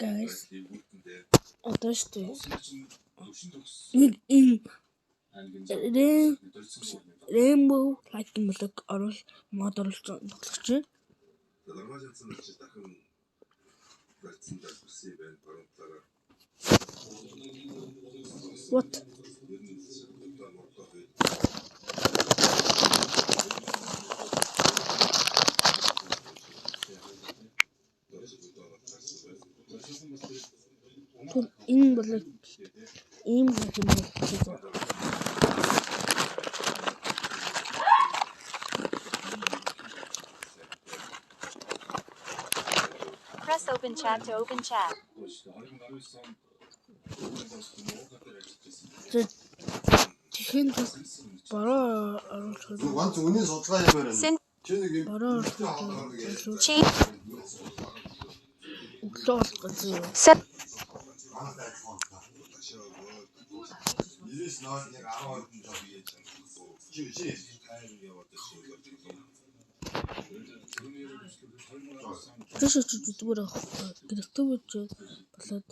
guys, одоо штэ нэг ийм Rainbow Lightning Block мод оруулж тоглож байна. What? Энэ бол ийм Press open chat to open chat. Чихэн бороо оруулах. Ганц үнийн судалгаа ямаар байна. Бороо Chi. Set. Тэшээ ч зүгээр гэрэлтэй болж болоод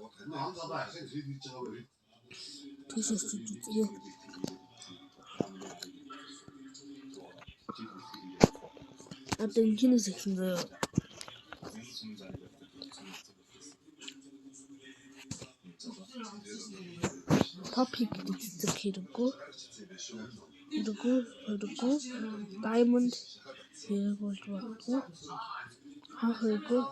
тэшээ ч зүгээр одоо инженеерс ихсэн заяа топик гэдэг хэрэггүй diamond хэрэг болж байна. Хаагүй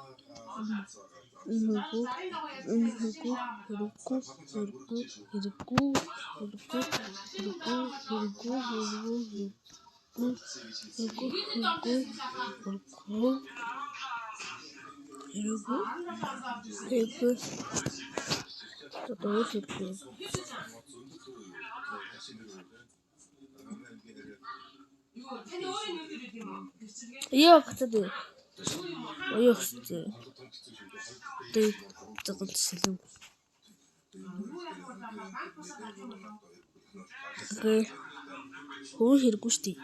Яа гэдэг оёхтой. Тэгвэл сэлэм. Хөө хэрэггүй шүү дээ.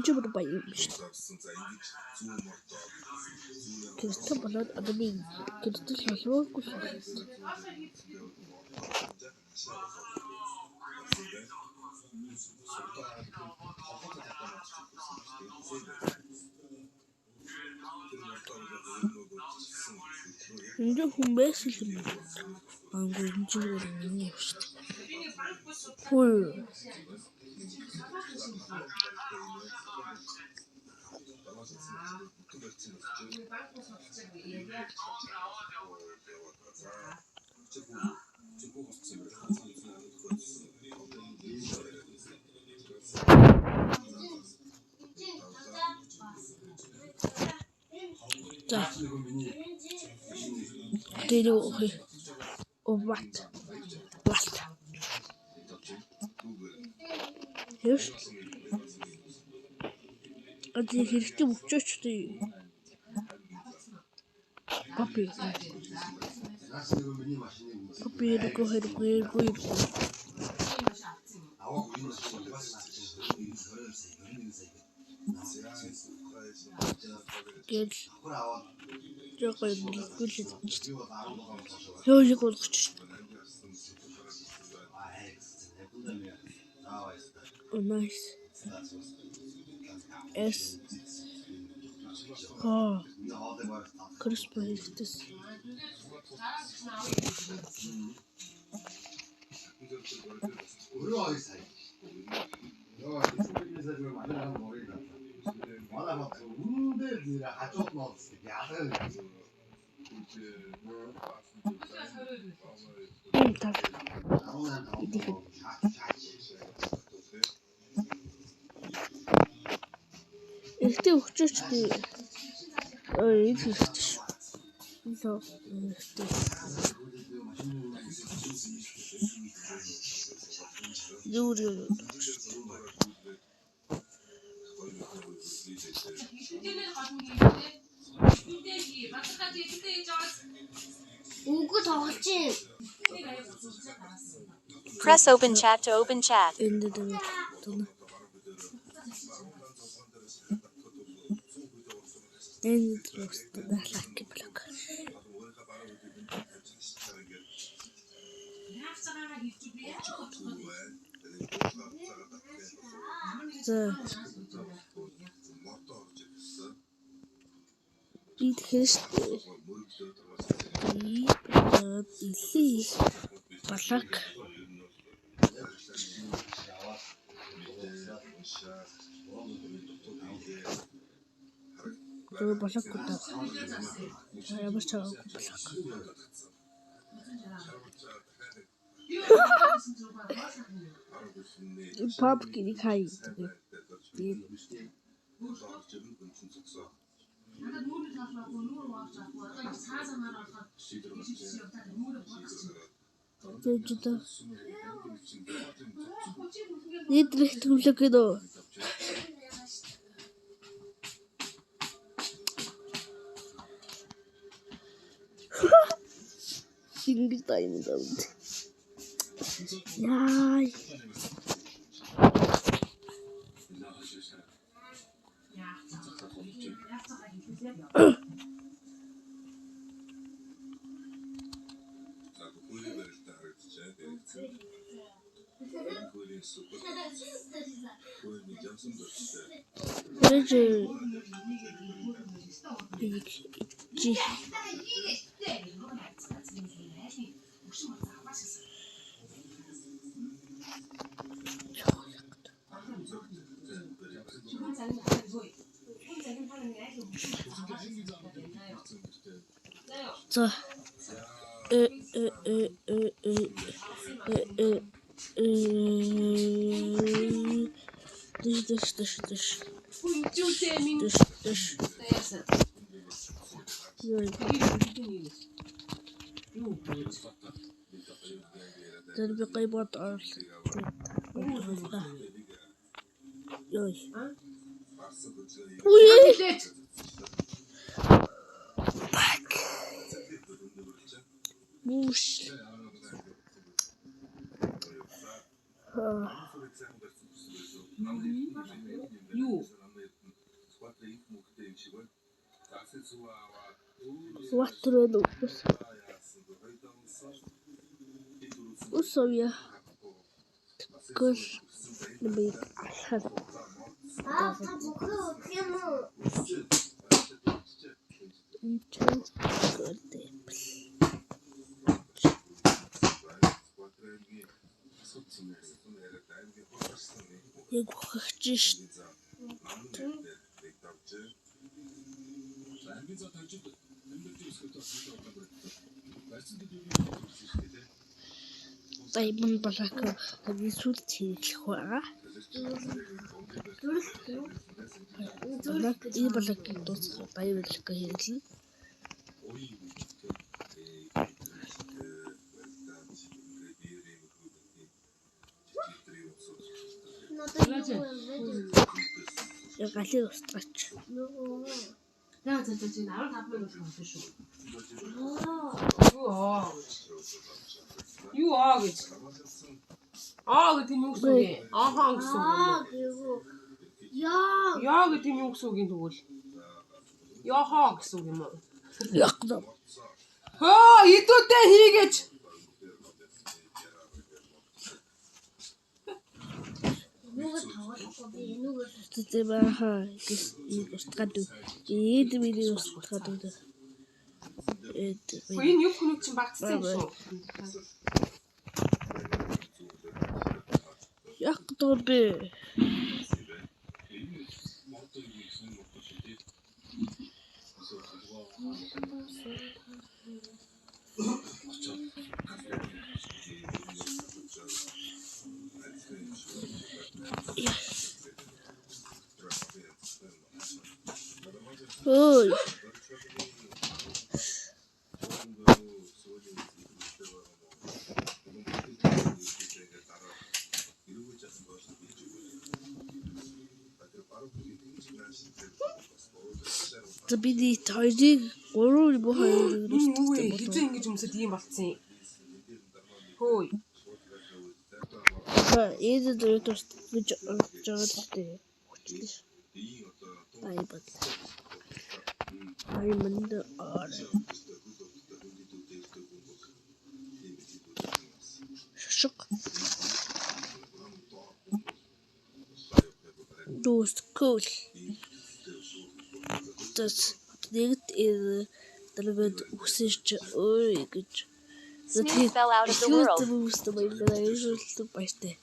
Энд бүр баян юм шүү. Кристал болоод одоо би кристал солиогүй шүү. Энд хүн байсан юм. Ангуу инженер юм шүү. Хөө what? Last. Yes. Ади хэрэгтэй өчөөч тий. Папи хэрэггүй. Гэл жоо билгүүлээд чинь. Ёо яг болгоч. Oh nice. S. Oh. Crispy is this. Ихтэй өгчөөч тий. Энэ хэрэгтэй шүү. Лоо. Юуруу. Press open chat to open chat. Энд дээр тун. Энд дээр лайк блок. За. Би тэгэхээр илий блок. Tôi bỏ lắc của tao. Tôi bắt đầu của lắc. Pop kiri khai. Jadi ini terus tulis gitu. Single time down. Yay. So, ده بقيمة أرض يوي باك موش واتريدو وصويا كل نبيك هذا я хочу طيب من بركة هذه صورتي الخواء بركة إيه بركة دوس طيب الكهيل يا غالي وستراتش 야, 저 나를 다 빼놓고 주쇼. 유아겠지. 아, 그 뒷목 속에. 아하, 그 속에. 야, 그 뒷목 속에 누구? 야하, 그 속에 뭐. يقدم 이또 때 희겠지. تتبعها يستقدو يدمي يستقدو энэ юу хүнийг чинь багцсан юм шүү. يقدم Ой. За бидний хоёрыг гурав боо хоёр Хизээ ингэж хүмүүсэд ийм болцсон. Хөөе. Эд дөрөв гэж жаадаг. Хүчтэй. Айбат. Айманд аар. Шок. Дост кул. Das нэгт дэргэд үсэж ой гэж. Snooze fell out of the world. Бүүст баярлалаа. Баяртай.